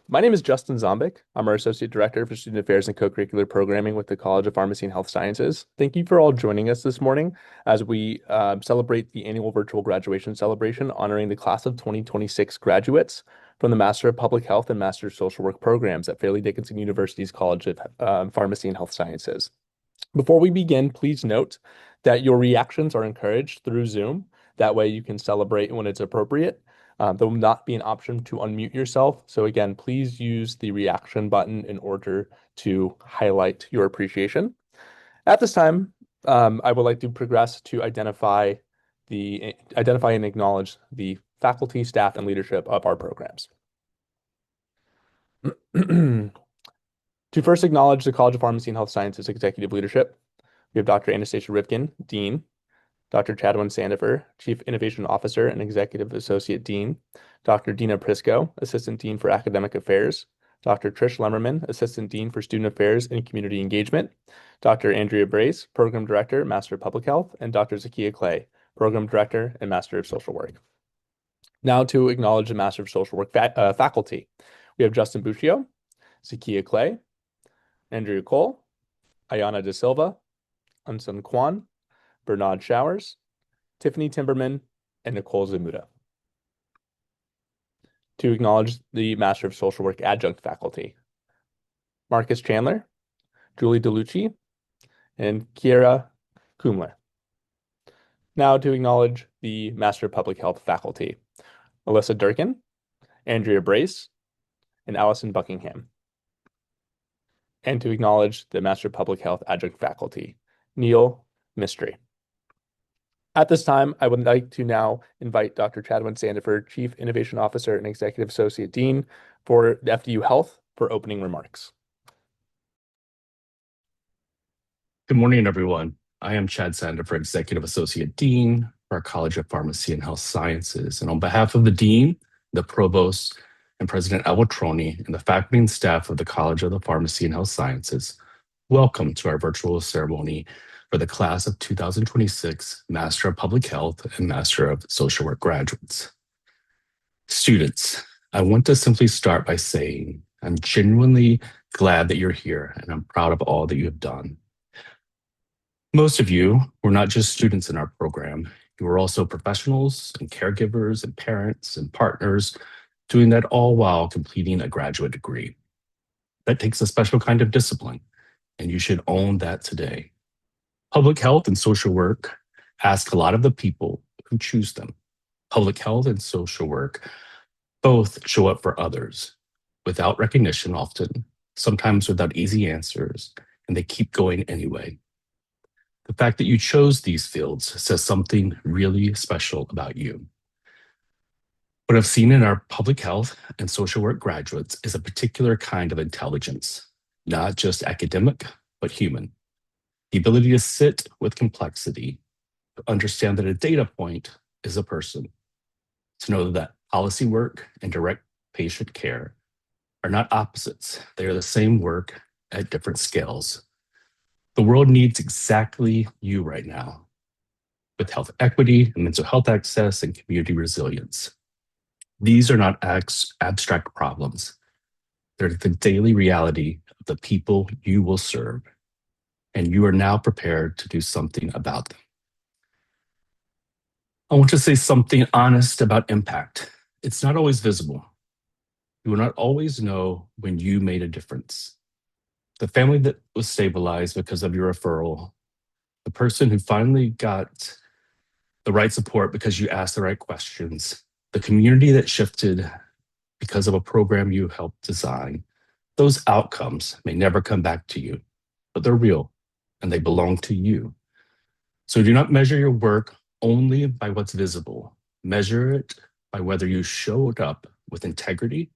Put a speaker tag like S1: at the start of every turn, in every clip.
S1: My name is Justin Zombik. I'm our Associate Director for Student Affairs and Co-Curricular Programming with the College of Pharmacy and Health Sciences. Thank you for all joining us this morning as we celebrate the annual virtual graduation celebration honoring the class of 2026 graduates from the Master of Public Health and Master of Social Work programs at Fairleigh Dickinson University's College of Pharmacy and Health Sciences. Before we begin, please note that your reactions are encouraged through Zoom. That way you can celebrate when it's appropriate. There will not be an option to unmute yourself. So again, please use the reaction button in order to highlight your appreciation. At this time, I would like to progress to identify and acknowledge the faculty, staff, and leadership of our programs. To first acknowledge the College of Pharmacy and Health Sciences executive leadership, we have Dr. Anastasia Rivkin, Dean, Dr. Chadwin Sandifer, Chief Innovation Officer and Executive Associate Dean, Dr. Dina Prisco, Assistant Dean for Academic Affairs, Dr. Trish Lemmerman, Assistant Dean for Student Affairs and Community Engagement, Dr. Andrea Brace, Program Director, Master of Public Health, and Dr. Zakia Clay, Program Director and Master of Social Work. Now to acknowledge the Master of Social Work faculty. We have Justin Buccio, Zakia Clay, Andrea Cole, Ayana De Silva, Unsun Kwan, Bernard Showers, Tiffany Timberman, and Nicole Zamuda. To acknowledge the Master of Social Work adjunct faculty, Marcus Chandler, Julie DeLucci, and Kiera Kumler. Now to acknowledge the Master of Public Health faculty, Alyssa Durkin, Andrea Brace, and Allison Buckingham. And to acknowledge the Master of Public Health adjunct faculty, Neil Mystery. At this time, I would like to now invite Dr. Chadwin Sandifer, Chief Innovation Officer and Executive Associate Dean for the FDU Health, for opening remarks.
S2: Good morning, everyone. I am Chad Sandifer, Executive Associate Dean for our College of Pharmacy and Health Sciences. And on behalf of the Dean, the Provost, and President Al Watroni, and the faculty and staff of the College of the Pharmacy and Health Sciences, welcome to our virtual ceremony for the class of 2026 Master of Public Health and Master of Social Work graduates. Students, I want to simply start by saying I'm genuinely glad that you're here and I'm proud of all that you have done. Most of you were not just students in our program, you were also professionals and caregivers and parents and partners, doing that all while completing a graduate degree. That takes a special kind of discipline, and you should own that today. Public health and social work ask a lot of the people who choose them. Public health and social work both show up for others without recognition often, sometimes without easy answers, and they keep going anyway. The fact that you chose these fields says something really special about you. What I've seen in our public health and social work graduates is a particular kind of intelligence, not just academic, but human. The ability to sit with complexity, to understand that a data point is a person, to know that policy work and direct patient care are not opposites. They are the same work at different scales. The world needs exactly you right now, with health equity and mental health access and community resilience. These are not abstract problems. They're the daily reality of the people you will serve, and you are now prepared to do something about them. I want to say something honest about impact. It's not always visible. You will not always know when you made a difference. The family that was stabilized because of your referral, the person who finally got the right support because you asked the right questions, the community that shifted because of a program you helped design, those outcomes may never come back to you, but they're real and they belong to you. So do not measure your work only by what's visible. Measure it by whether you showed up with integrity,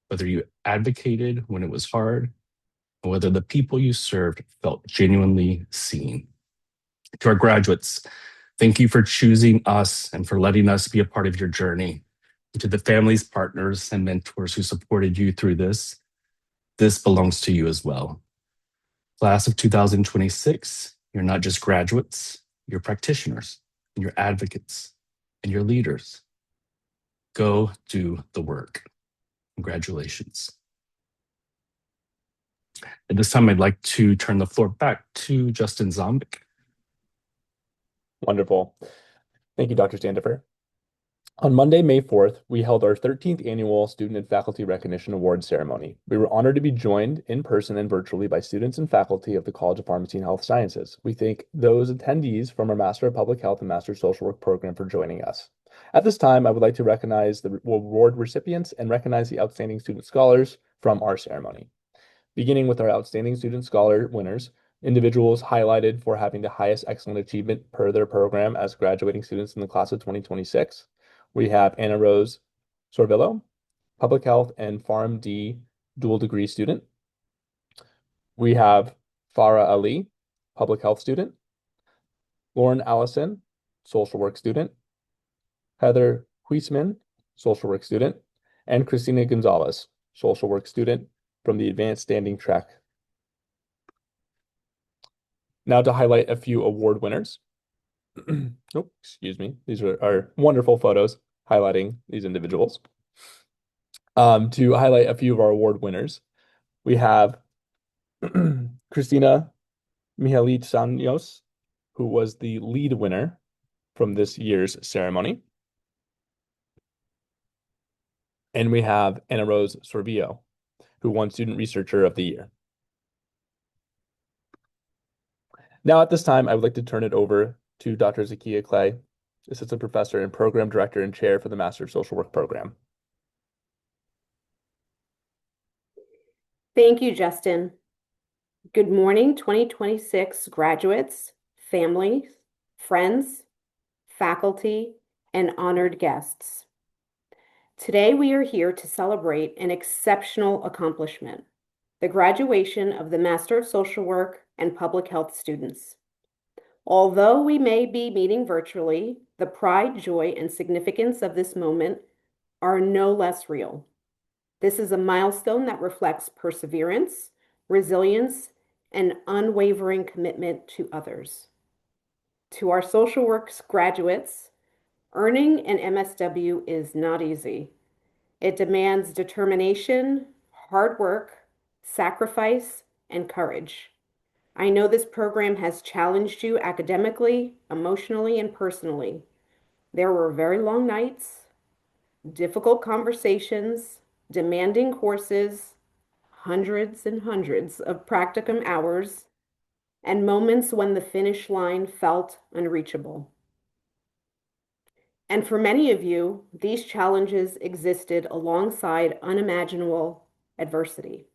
S2: whether you advocated when it was hard, and whether the people you served felt genuinely seen. To our graduates, thank you for choosing us and for letting us be a part of your journey. And to the families, partners, and mentors who supported you through this belongs to you as well. Class of 2026, you're not just graduates, you're practitioners, and you're advocates, and you're leaders. Go do the work. Congratulations. At this time, I'd like to turn the floor back to Justin Zombik.
S1: Wonderful. Thank you, Dr. Standifer. On Monday, May 4th, we held our 13th annual Student and Faculty Recognition Award ceremony. We were honored to be joined in person and virtually by students and faculty of the College of Pharmacy and Health Sciences. We thank those attendees from our Master of Public Health and Master of Social Work program for joining us. At this time, I would like to recognize the award recipients and recognize the outstanding student scholars from our ceremony. Beginning with our outstanding student scholar winners, individuals highlighted for having the highest excellent achievement per their program as graduating students in the class of 2026. We have Anna Rose Sorvillo, Public Health and PharmD dual degree student. We have Farah Ali, Public Health student. Lauren Allison, Social Work student. Heather Huisman, Social Work student. And Christina Gonzalez, Social Work student from the Advanced Standing Track. Now to highlight a few award winners. Oh, excuse me. These are our wonderful photos highlighting these individuals. To highlight a few of our award winners, we have Christina Mihalitsanios, who was the lead winner from this year's ceremony. And we have Anna Rose Sorvillo, who won Student Researcher of the Year. Now at this time, I would like to turn it over to Dr. Zakia Clay, Assistant Professor and Program Director and Chair for the Master of Social Work program.
S3: Thank you, Justin. Good morning, 2026 graduates, families, friends, faculty, and honored guests. Today, we are here to celebrate an exceptional accomplishment, the graduation of the Master of Social Work and Public Health students. Although we may be meeting virtually, the pride, joy, and significance of this moment are no less real. This is a milestone that reflects perseverance, resilience, and unwavering commitment to others. To our social works graduates, earning an MSW is not easy. It demands determination, hard work, sacrifice, and courage. I know this program has challenged you academically, emotionally, and personally. There were very long nights, difficult conversations, demanding courses, hundreds and hundreds of practicum hours, and moments when the finish line felt unreachable. And for many of you, these challenges existed alongside unimaginable adversity.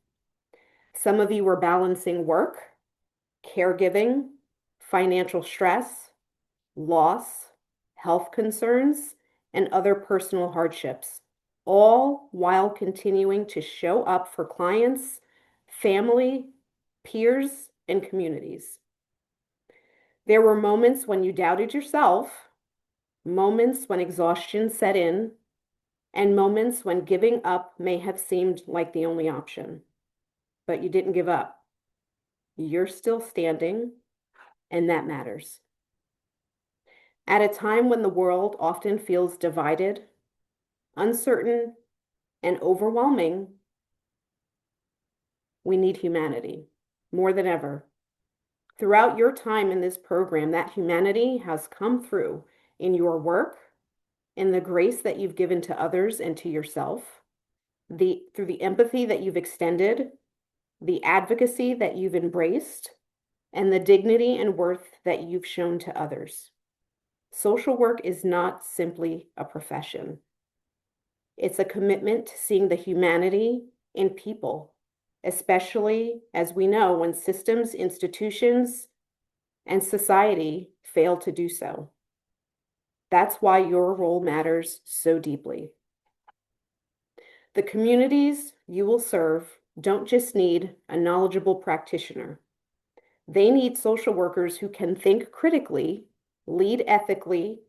S3: Some of you were balancing work, caregiving, financial stress, loss, health concerns, and other personal hardships, all while continuing to show up for clients, family, peers, and communities. There were moments when you doubted yourself, moments when exhaustion set in, and moments when giving up may have seemed like the only option. But you didn't give up. You're still standing, and that matters. At a time when the world often feels divided, uncertain, and overwhelming, we need humanity more than ever. Throughout your time in this program, that humanity has come through in your work, in the grace that you've given to others and to yourself, through the empathy that you've extended, the advocacy that you've embraced, and the dignity and worth that you've shown to others. Social work is not simply a profession. It's a commitment to seeing the humanity in people, especially as we know when systems, institutions, and society fail to do so. That's why your role matters so deeply. The communities you will serve don't just need a knowledgeable practitioner. They need social workers who can think critically, lead ethically,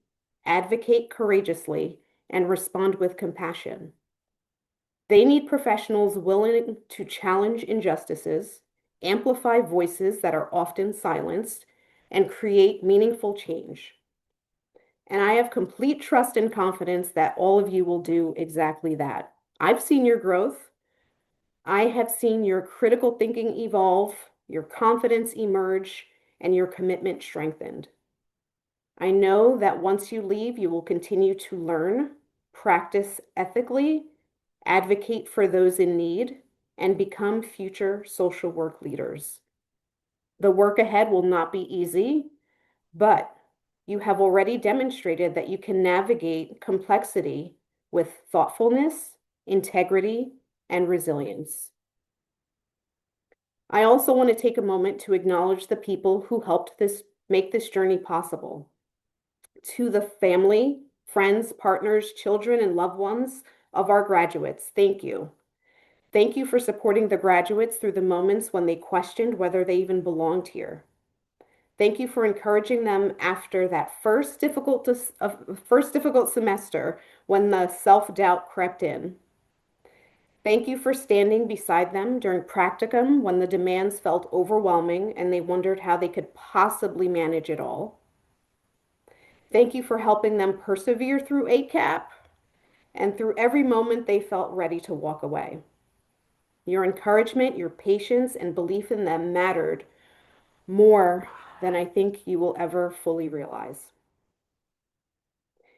S3: advocate courageously, and respond with compassion. They need professionals willing to challenge injustices, amplify voices that are often silenced, and create meaningful change. And I have complete trust and confidence that all of you will do exactly that. I've seen your growth. I have seen your critical thinking evolve, your confidence emerge, and your commitment strengthened. I know that once you leave, you will continue to learn, practice ethically, advocate for those in need, and become future social work leaders. The work ahead will not be easy, but you have already demonstrated that you can navigate complexity with thoughtfulness, integrity, and resilience. I also want to take a moment to acknowledge the people who helped make this journey possible. To the family, friends, partners, children, and loved ones of our graduates, thank you. Thank you for supporting the graduates through the moments when they questioned whether they even belonged here. Thank you for encouraging them after that first difficult semester when the self-doubt crept in. Thank you for standing beside them during practicum when the demands felt overwhelming and they wondered how they could possibly manage it all. Thank you for helping them persevere through ACAP and through every moment they felt ready to walk away. Your encouragement, your patience, and belief in them mattered more than I think you will ever fully realize.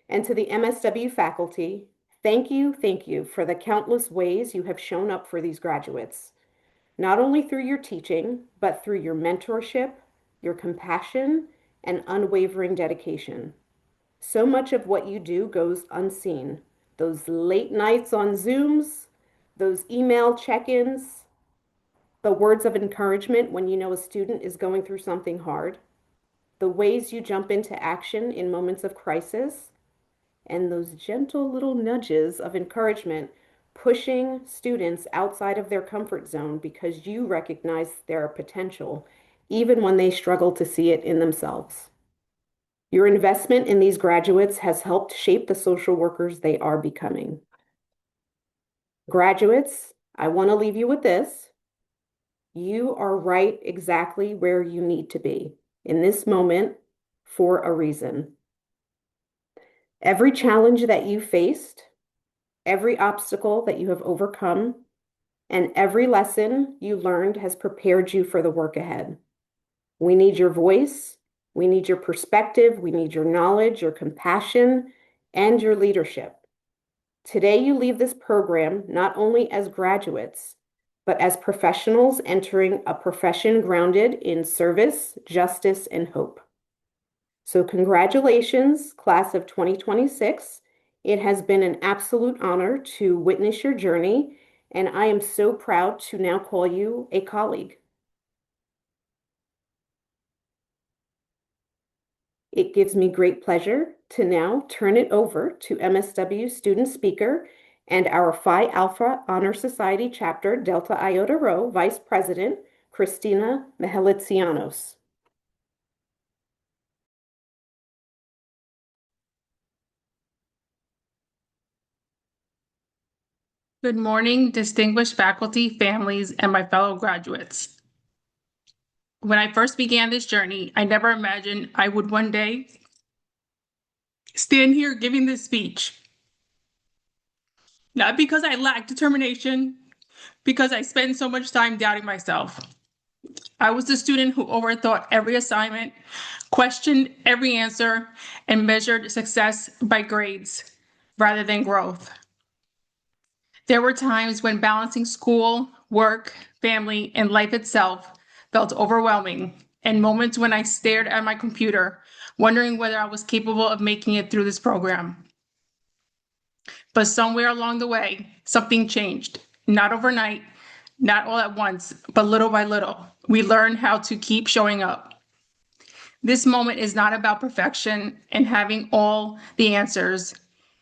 S3: And to the MSW faculty, thank you for the countless ways you have shown up for these graduates, not only through your teaching, but through your mentorship, your compassion, and unwavering dedication. So much of what you do goes unseen. Those late nights on Zooms, those email check-ins, the words of encouragement when you know a student is going through something hard, the ways you jump into action in moments of crisis, and those gentle little nudges of encouragement, pushing students outside of their comfort zone because you recognize their potential, even when they struggle to see it in themselves. Your investment in these graduates has helped shape the social workers they are becoming. Graduates, I want to leave you with this. You are right exactly where you need to be in this moment for a reason. Every challenge that you faced, every obstacle that you have overcome, and every lesson you learned has prepared you for the work ahead. We need your voice, we need your perspective, we need your knowledge, your compassion, and your leadership. Today, you leave this program not only as graduates, but as professionals entering a profession grounded in service, justice, and hope. So congratulations, class of 2026. It has been an absolute honor to witness your journey, and I am so proud to now call you a colleague. It gives me great pleasure to now turn it over to MSW student speaker and our Phi Alpha Honor Society chapter Delta Iota Rho Vice President, Christina Mihelitsianos.
S4: Good morning, distinguished faculty, families, and my fellow graduates. When I first began this journey, I never imagined I would one day stand here giving this speech. Not because I lacked determination, because I spent so much time doubting myself. I was the student who overthought every assignment, questioned every answer, and measured success by grades rather than growth. There were times when balancing school, work, family, and life itself felt overwhelming, and moments when I stared at my computer, wondering whether I was capable of making it through this program. But somewhere along the way, something changed. Not overnight, not all at once, but little by little. We learned how to keep showing up. This moment is not about perfection and having all the answers.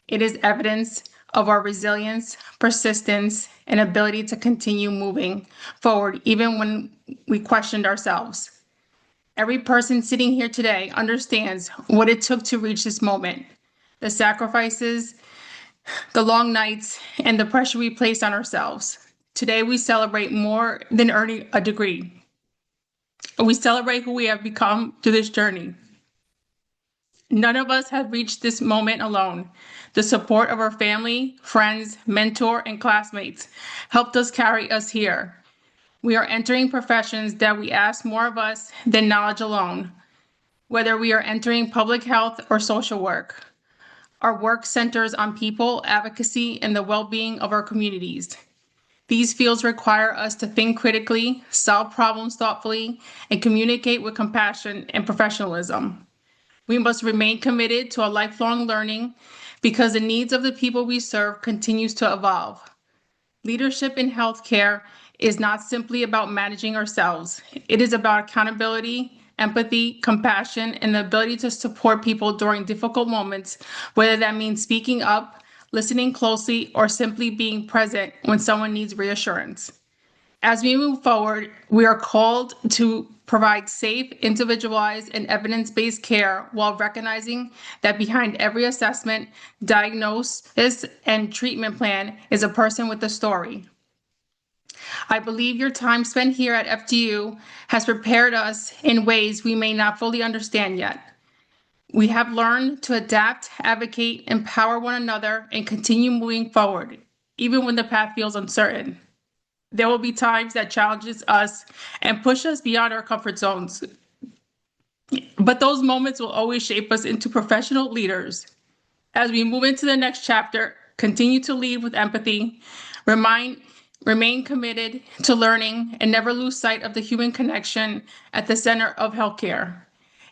S4: It is evidence of our resilience, persistence, and ability to continue moving forward even when we questioned ourselves. Every person sitting here today understands what it took to reach this moment, the sacrifices, the long nights, and the pressure we placed on ourselves. Today, we celebrate more than earning a degree. We celebrate who we have become through this journey. None of us have reached this moment alone. The support of our family, friends, mentor, and classmates helped us carry us here. We are entering professions that we ask more of us than knowledge alone, whether we are entering public health or social work. Our work centers on people, advocacy, and the well-being of our communities. These fields require us to think critically, solve problems thoughtfully, and communicate with compassion and professionalism. We must remain committed to a lifelong learning because the needs of the people we serve continues to evolve. Leadership in healthcare is not simply about managing ourselves. It is about accountability, empathy, compassion, and the ability to support people during difficult moments, whether that means speaking up, listening closely, or simply being present when someone needs reassurance. As we move forward, we are called to provide safe, individualized, and evidence-based care while recognizing that behind every assessment, diagnosis, and treatment plan is a person with a story. I believe your time spent here at FDU has prepared us in ways we may not fully understand yet. We have learned to adapt, advocate, empower one another, and continue moving forward, even when the path feels uncertain. There will be times that challenges us and push us beyond our comfort zones. But those moments will always shape us into professional leaders. As we move into the next chapter, continue to lead with empathy, remain committed to learning, and never lose sight of the human connection at the center of healthcare.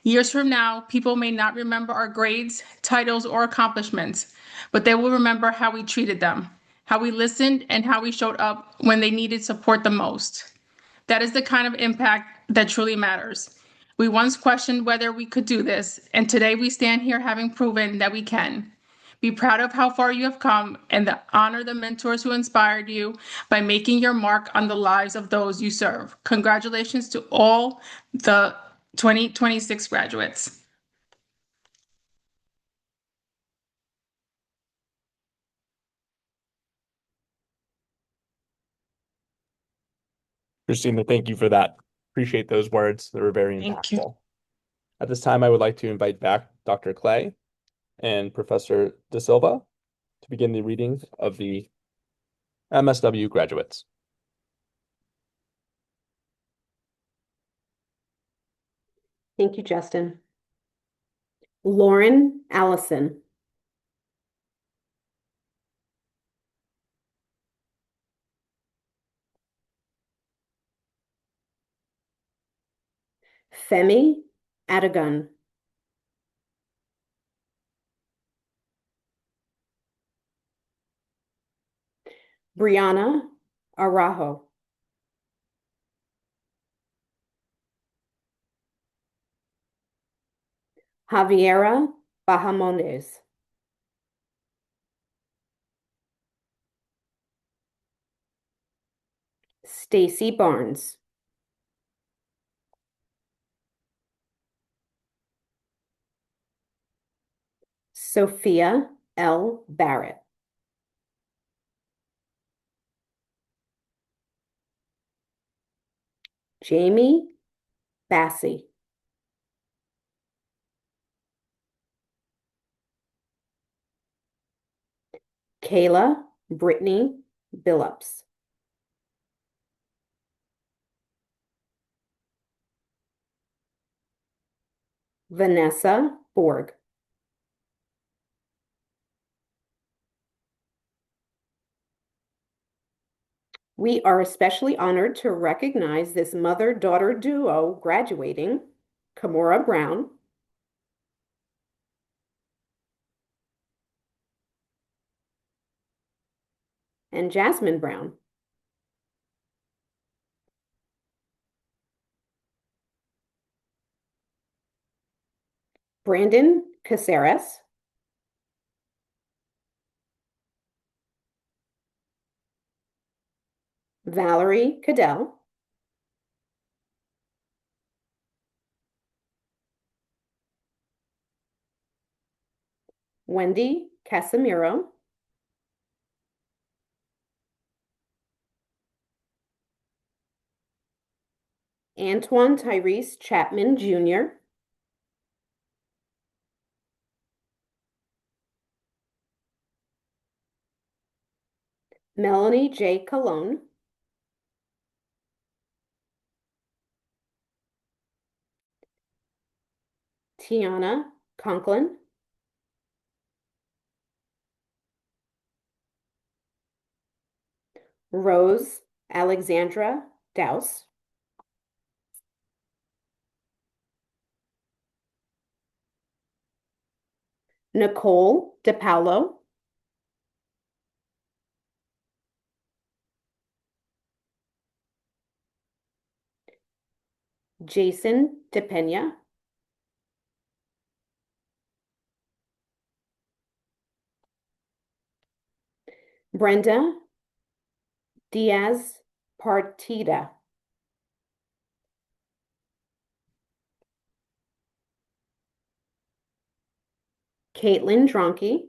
S4: Years from now, people may not remember our grades, titles, or accomplishments, but they will remember how we treated them, how we listened, and how we showed up when they needed support the most. That is the kind of impact that truly matters. We once questioned whether we could do this, and today we stand here having proven that we can. Be proud of how far you have come and honor the mentors who inspired you by making your mark on the lives of those you serve. Congratulations to all the 2026 graduates.
S1: Christina, thank you for that. Appreciate those words. They were very
S4: Thank you.
S1: impactful. At this time, I would like to invite back Dr. Clay and Professor De Silva to begin the reading of the MSW graduates.
S3: Thank you, Justin. Lauren Allison. Femi Adagun. Brianna Arajo. Javiera Bahamondes. Stacy Barnes. Sophia L. Barrett. Jamie Bassey. Kayla Brittany Billups. Vanessa Borg. We are especially honored to recognize this mother-daughter duo graduating, Kamora Brown and Jasmine Brown. Brandon Caceres. Valerie Cadell. Wendy Casimiro. Antoine Tyrese Chapman Jr. Melanie J. Colon, Tiana Conklin, Rose Alexandra Douse, Nicole DePaulo, Jason DePena, Brenda Diaz Partida, Caitlin Dronke,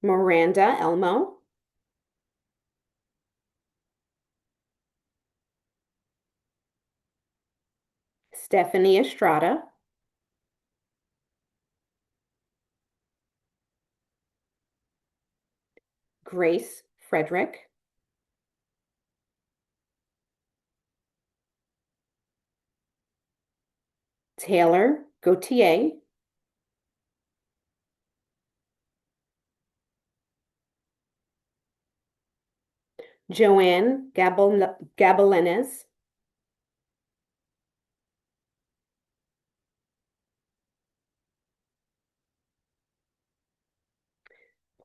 S3: Miranda Elmo, Stephanie Estrada, Grace Frederick, Taylor Gautier, Joanne Gabalenes,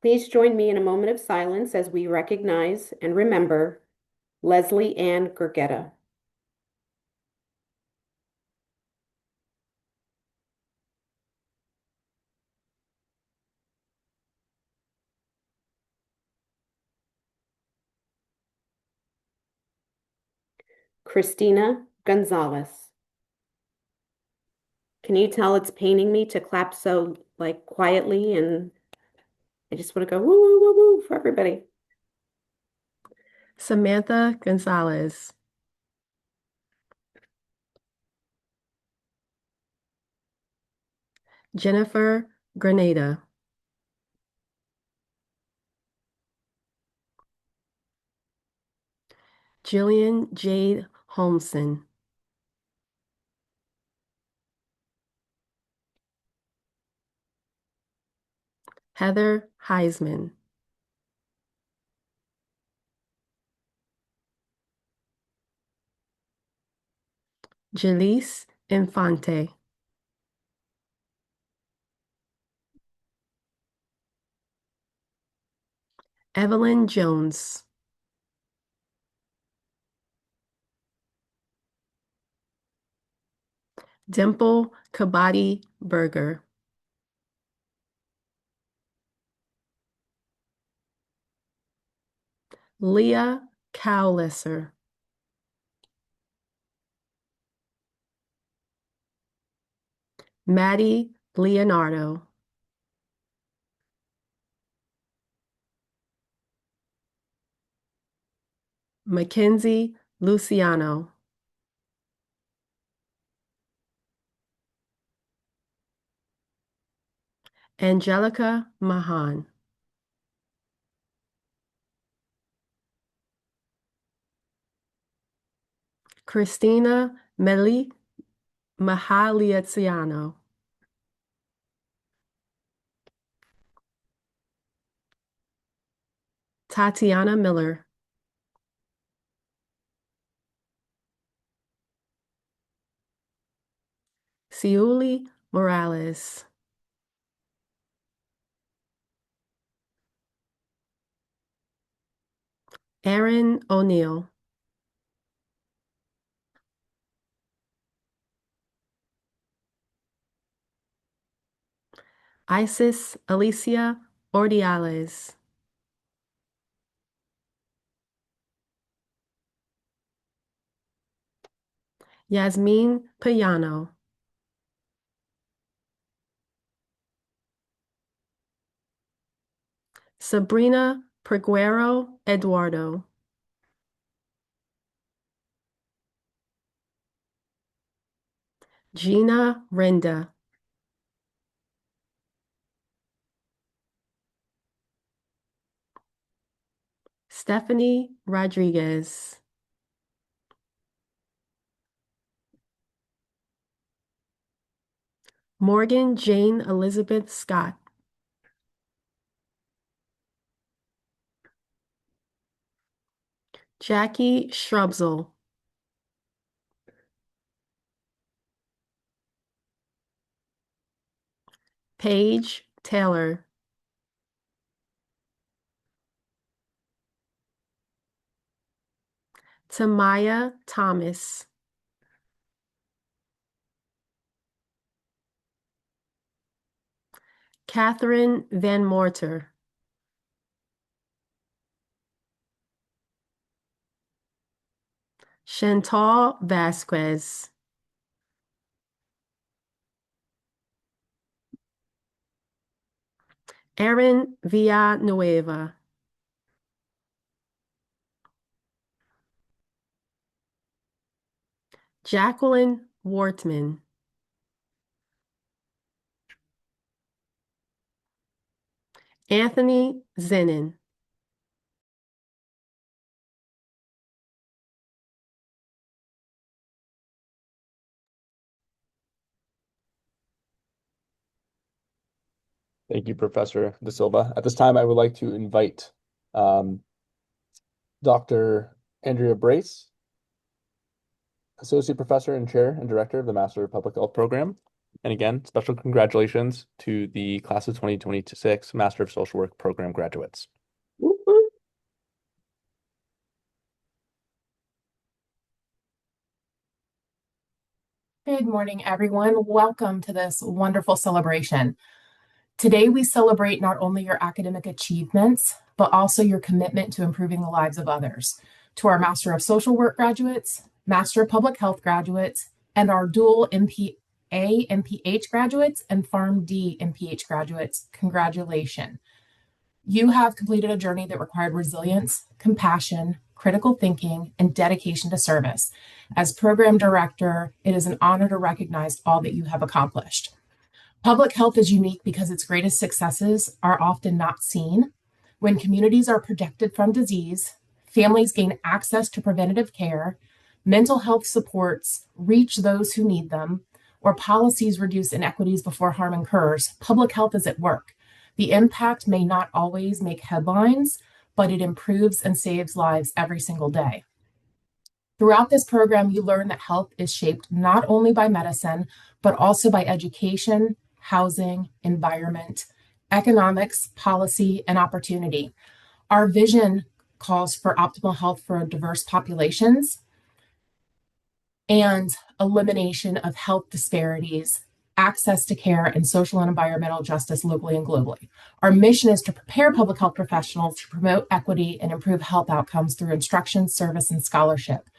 S3: please join me in a moment of silence as we recognize and remember Leslie Ann Gergetta. Christina Gonzalez. Can you tell it's paining me to clap so like quietly, and I just want to go woo woo woo woo for everybody.
S5: Samantha Gonzalez, Jennifer Grenada, Jillian Jade Holmson, Heather Heisman, Jaleese Infante, Evelyn Jones, Dimple Kabadi Berger, Leah Cowlesser, Maddie Leonardo, Mackenzie Luciano, Angelica Mahan, Christina Meli Mahaliaziano, Tatiana Miller, Siuli Morales, Aaron O'Neill, Isis Alicia Ordiales, Yasmin Payano, Sabrina Perguero Eduardo, Gina Renda, Stephanie Rodriguez. Morgan Jane Elizabeth Scott. Jackie Shrubsel. Paige Taylor. Tamaya Thomas. Catherine Van Morter. Chantal Vasquez. Erin Villanueva. Jacqueline Wortman. Anthony Zenin.
S1: Thank you, Professor De Silva. At this time, I would like to invite Dr. Andrea Brace, Associate Professor and Chair and Director of the Master of Public Health Program. And again, special congratulations to the class of 2026 Master of Social Work Program graduates.
S6: Good morning, everyone. Welcome to this wonderful celebration. Today, we celebrate not only your academic achievements, but also your commitment to improving the lives of others. To our Master of Social Work graduates, Master of Public Health graduates, and our dual MPA, MPH graduates, and PharmD MPH graduates, congratulations. You have completed a journey that required resilience, compassion, critical thinking, and dedication to service. As program director, it is an honor to recognize all that you have accomplished. Public health is unique because its greatest successes are often not seen. When communities are protected from disease, families gain access to preventative care, mental health supports reach those who need them, or policies reduce inequities before harm occurs, public health is at work. The impact may not always make headlines, but it improves and saves lives every single day. Throughout this program, you learn that health is shaped not only by medicine, but also by education, housing, environment, economics, policy, and opportunity. Our vision calls for optimal health for diverse populations and elimination of health disparities, access to care, and social and environmental justice locally and globally. Our mission is to prepare public health professionals to promote equity and improve health outcomes through instruction, service, and scholarship.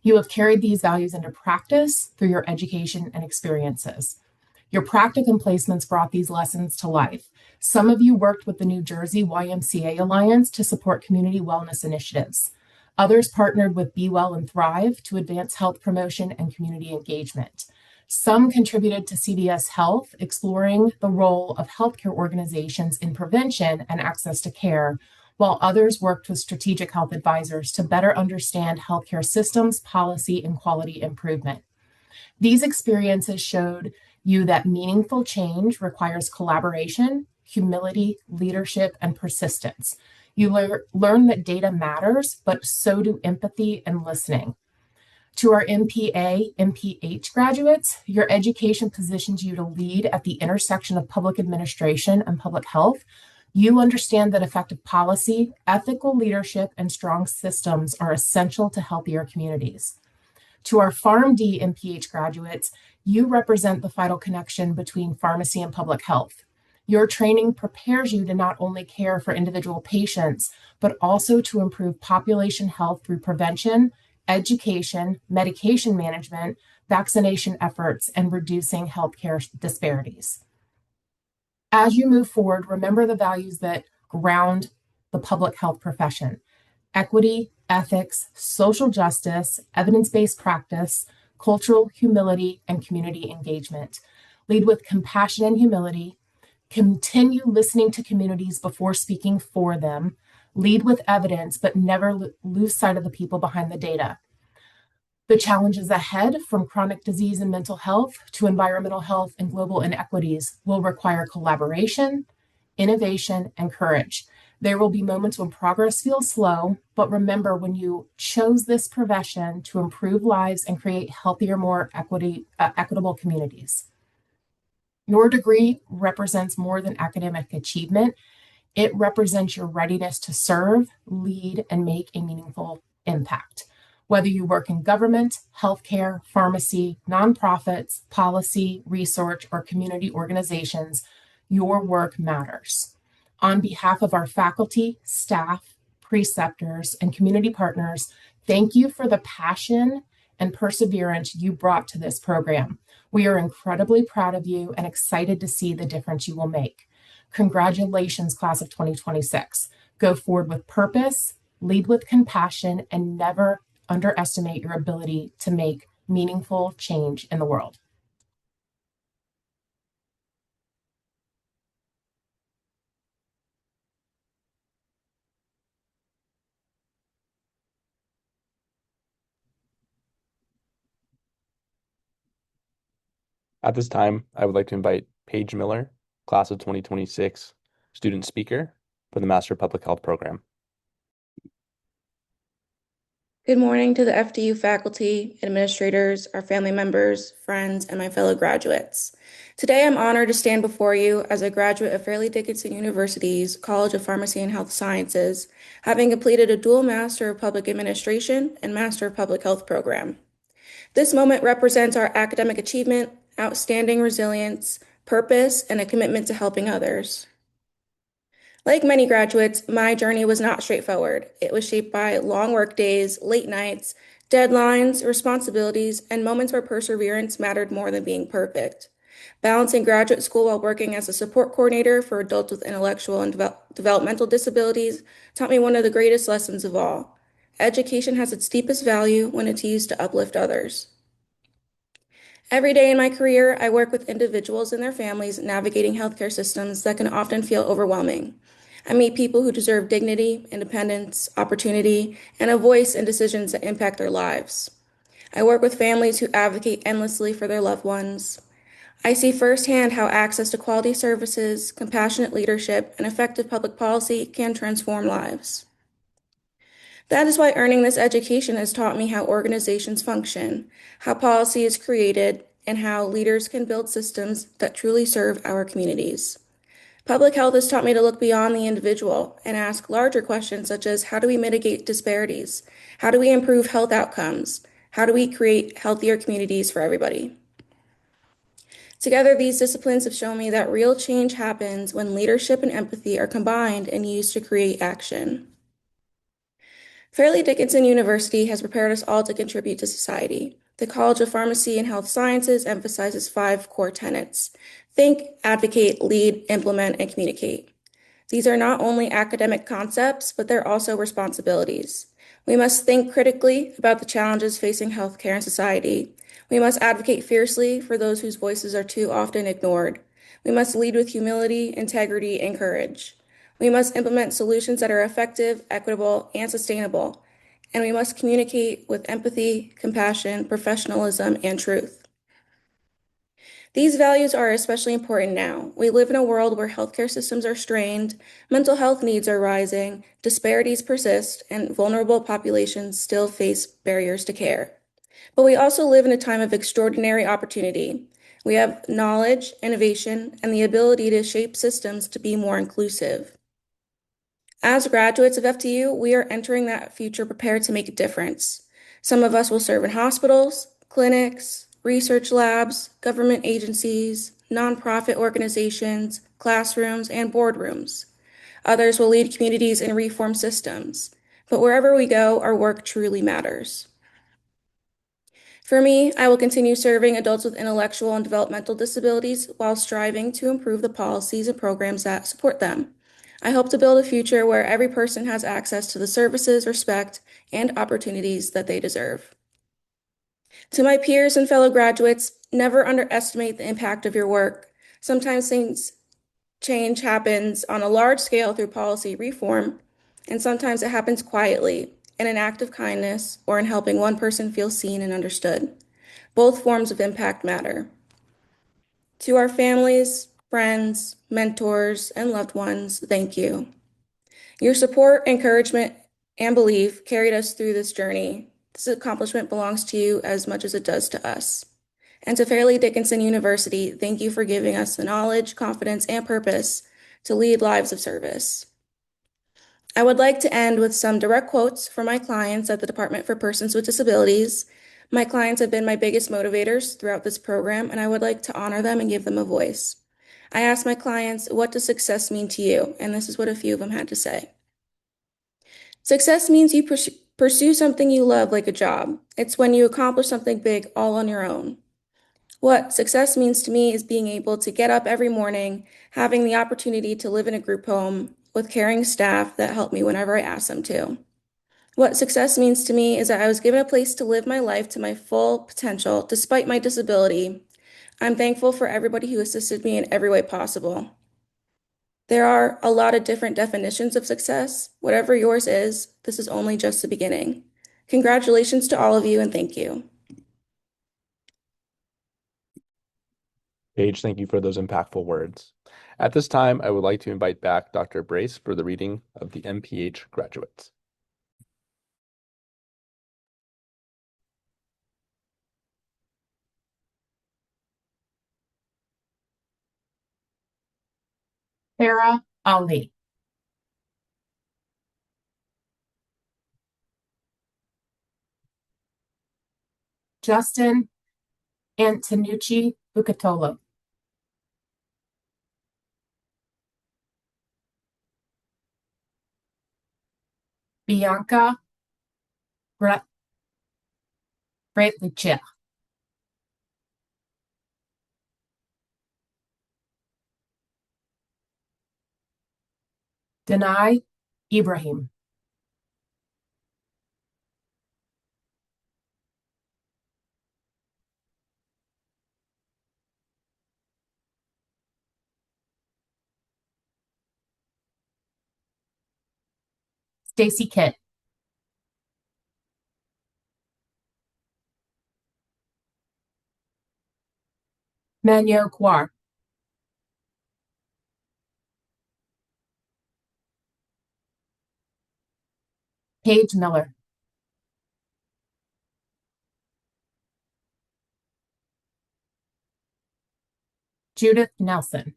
S6: You have carried these values into practice through your education and experiences. Your practicum placements brought these lessons to life. Some of you worked with the New Jersey YMCA Alliance to support community wellness initiatives. Others partnered with Be Well and Thrive to advance health promotion and community engagement. Some contributed to CVS Health, exploring the role of healthcare organizations in prevention and access to care, while others worked with strategic health advisors to better understand healthcare systems, policy, and quality improvement. These experiences showed you that meaningful change requires collaboration, humility, leadership, and persistence. You learn that data matters, but so do empathy and listening. To our MPA, MPH graduates, your education positions you to lead at the intersection of public administration and public health. You understand that effective policy, ethical leadership, and strong systems are essential to healthier communities. To our PharmD MPH graduates, you represent the vital connection between pharmacy and public health. Your training prepares you to not only care for individual patients, but also to improve population health through prevention, education, medication management, vaccination efforts, and reducing healthcare disparities. As you move forward, remember the values that ground the public health profession: equity, ethics, social justice, evidence-based practice, cultural humility, and community engagement. Lead with compassion and humility. Continue listening to communities before speaking for them. Lead with evidence, but never lose sight of the people behind the data. The challenges ahead, from chronic disease and mental health to environmental health and global inequities, will require collaboration, innovation, and courage. There will be moments when progress feels slow, but remember, when you chose this profession to improve lives and create healthier, more equitable communities. Your degree represents more than academic achievement. It represents your readiness to serve, lead, and make a meaningful impact. Whether you work in government, healthcare, pharmacy, nonprofits, policy, research, or community organizations, your work matters. On behalf of our faculty, staff, preceptors, and community partners, thank you for the passion and perseverance you brought to this program. We are incredibly proud of you and excited to see the difference you will make. Congratulations, class of 2026. Go forward with purpose, lead with compassion, and never underestimate your ability to make meaningful change in the world.
S1: At this time, I would like to invite Paige Miller, class of 2026, student speaker for the Master of Public Health program.
S7: Good morning to the FDU faculty, administrators, our family members, friends, and my fellow graduates. Today, I'm honored to stand before you as a graduate of Fairleigh Dickinson University's College of Pharmacy and Health Sciences, having completed a dual Master of Public Administration and Master of Public Health program. This moment represents our academic achievement, outstanding resilience, purpose, and a commitment to helping others. Like many graduates, my journey was not straightforward. It was shaped by long work days, late nights, deadlines, responsibilities, and moments where perseverance mattered more than being perfect. Balancing graduate school while working as a support coordinator for adults with intellectual and developmental disabilities taught me one of the greatest lessons of all. Education has its deepest value when it's used to uplift others. Every day in my career, I work with individuals and their families navigating healthcare systems that can often feel overwhelming. I meet people who deserve dignity, independence, opportunity, and a voice in decisions that impact their lives. I work with families who advocate endlessly for their loved ones. I see firsthand how access to quality services, compassionate leadership, and effective public policy can transform lives. That is why earning this education has taught me how organizations function, how policy is created, and how leaders can build systems that truly serve our communities. Public health has taught me to look beyond the individual and ask larger questions such as, how do we mitigate disparities? How do we improve health outcomes? How do we create healthier communities for everybody? Together, these disciplines have shown me that real change happens when leadership and empathy are combined and used to create action. Fairleigh Dickinson University has prepared us all to contribute to society. The College of Pharmacy and Health Sciences emphasizes 5 core tenets: think, advocate, lead, implement, and communicate. These are not only academic concepts, but they're also responsibilities. We must think critically about the challenges facing healthcare and society. We must advocate fiercely for those whose voices are too often ignored. We must lead with humility, integrity, and courage. We must implement solutions that are effective, equitable, and sustainable. And we must communicate with empathy, compassion, professionalism, and truth. These values are especially important now. We live in a world where healthcare systems are strained, mental health needs are rising, disparities persist, and vulnerable populations still face barriers to care. But we also live in a time of extraordinary opportunity. We have knowledge, innovation, and the ability to shape systems to be more inclusive. As graduates of FDU, we are entering that future prepared to make a difference. Some of us will serve in hospitals, clinics, research labs, government agencies, nonprofit organizations, classrooms, and boardrooms. Others will lead communities and reform systems. But wherever we go, our work truly matters. For me, I will continue serving adults with intellectual and developmental disabilities while striving to improve the policies and programs that support them. I hope to build a future where every person has access to the services, respect, and opportunities that they deserve. To my peers and fellow graduates, never underestimate the impact of your work. Sometimes change happens on a large scale through policy reform, and sometimes it happens quietly, in an act of kindness, or in helping one person feel seen and understood. Both forms of impact matter. To our families, friends, mentors, and loved ones, thank you. Your support, encouragement, and belief carried us through this journey. This accomplishment belongs to you as much as it does to us. And to Fairleigh Dickinson University, thank you for giving us the knowledge, confidence, and purpose to lead lives of service. I would like to end with some direct quotes from my clients at the Department for Persons with Disabilities. My clients have been my biggest motivators throughout this program, and I would like to honor them and give them a voice. I asked my clients, what does success mean to you? And this is what a few of them had to say. Success means you pursue something you love like a job. It's when you accomplish something big all on your own. What success means to me is being able to get up every morning, having the opportunity to live in a group home with caring staff that help me whenever I ask them to. What success means to me is that I was given a place to live my life to my full potential despite my disability. I'm thankful for everybody who assisted me in every way possible. There are a lot of different definitions of success. Whatever yours is, this is only just the beginning. Congratulations to all of you, and thank you.
S1: Paige, thank you for those impactful words. At this time, I would like to invite back Dr. Brace for the reading of the MPH graduates.
S6: Farah Ali. Justin Antonucci Bucatolo. Bianca Bratliccia. Denai Ibrahim. Stacy Kitt. Manyo Kwar. Paige Miller. Judith Nelson.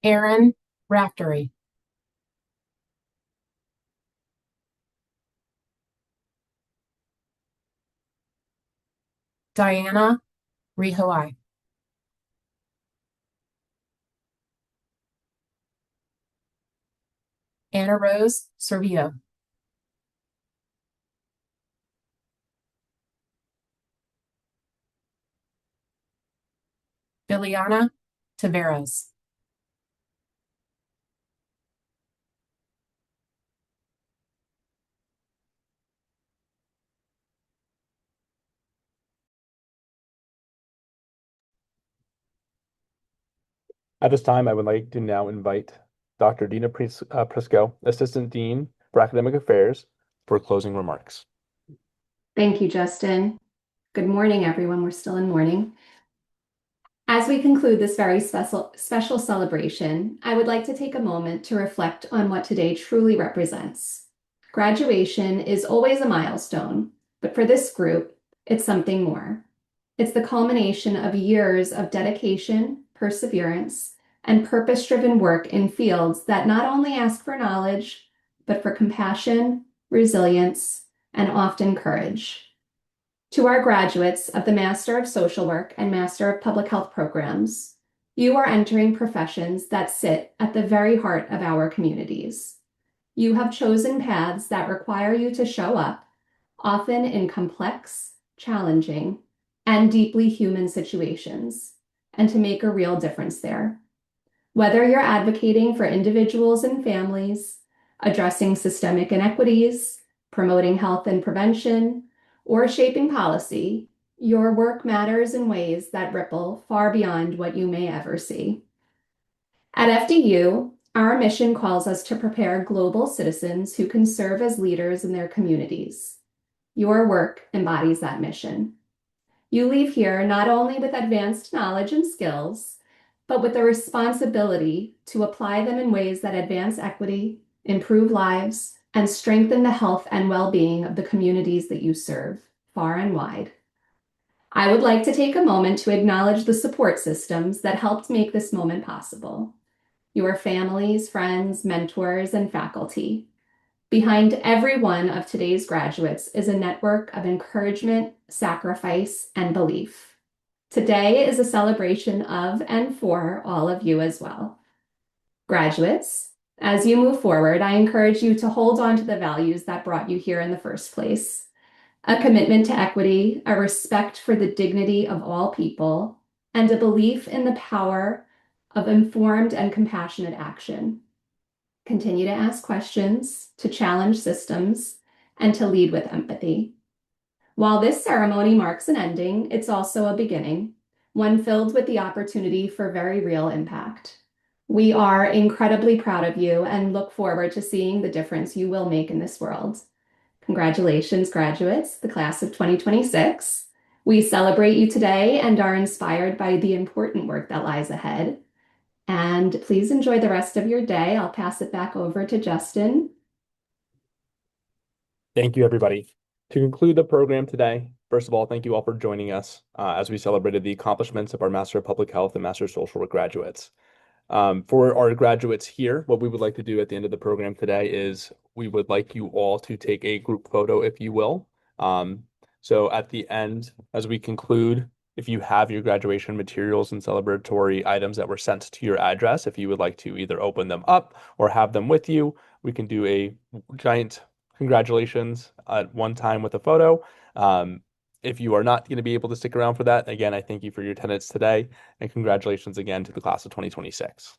S6: Aaron Raftery. Diana Rihoai. Anna Rose Servito. Liliana Taveras.
S1: At this time, I would like to now invite Dr. Dina Prisco, Assistant Dean for Academic Affairs, for closing remarks.
S8: Thank you, Justin. Good morning, everyone. We're still in morning. As we conclude this very special celebration, I would like to take a moment to reflect on what today truly represents. Graduation is always a milestone, but for this group, it's something more. It's the culmination of years of dedication, perseverance, and purpose-driven work in fields that not only ask for knowledge, but for compassion, resilience, and often courage. To our graduates of the Master of Social Work and Master of Public Health programs, you are entering professions that sit at the very heart of our communities. You have chosen paths that require you to show up, often in complex, challenging, and deeply human situations, and to make a real difference there. Whether you're advocating for individuals and families, addressing systemic inequities, promoting health and prevention, or shaping policy, Your work matters in ways that ripple far beyond what you may ever see. At FDU, our mission calls us to prepare global citizens who can serve as leaders in their communities. Your work embodies that mission. You leave here not only with advanced knowledge and skills, but with the responsibility to apply them in ways that advance equity, improve lives, and strengthen the health and well-being of the communities that you serve, far and wide. I would like to take a moment to acknowledge the support systems that helped make this moment possible. Your families, friends, mentors, and faculty. Behind every one of today's graduates is a network of encouragement, sacrifice, and belief. Today is a celebration of and for all of you as well. Graduates, as you move forward, I encourage you to hold on to the values that brought you here in the first place. A commitment to equity, a respect for the dignity of all people, and a belief in the power of informed and compassionate action. Continue to ask questions, to challenge systems, and to lead with empathy. While this ceremony marks an ending, it's also a beginning, one filled with the opportunity for very real impact. We are incredibly proud of you and look forward to seeing the difference you will make in this world. Congratulations, graduates, the class of 2026. We celebrate you today and are inspired by the important work that lies ahead. And please enjoy the rest of your day. I'll pass it back over to Justin.
S1: Thank you, everybody. To conclude the program today, first of all, thank you all for joining us as we celebrated the accomplishments of our Master of Public Health and Master of Social Work graduates. For our graduates here, what we would like to do at the end of the program today is we would like you all to take a group photo, if you will. So at the end, as we conclude, if you have your graduation materials and celebratory items that were sent to your address, if you would like to either open them up or have them with you, we can do a giant congratulations at one time with a photo. If you are not going to be able to stick around for that, again, I thank you for your attendance today and congratulations again to the class of 2026.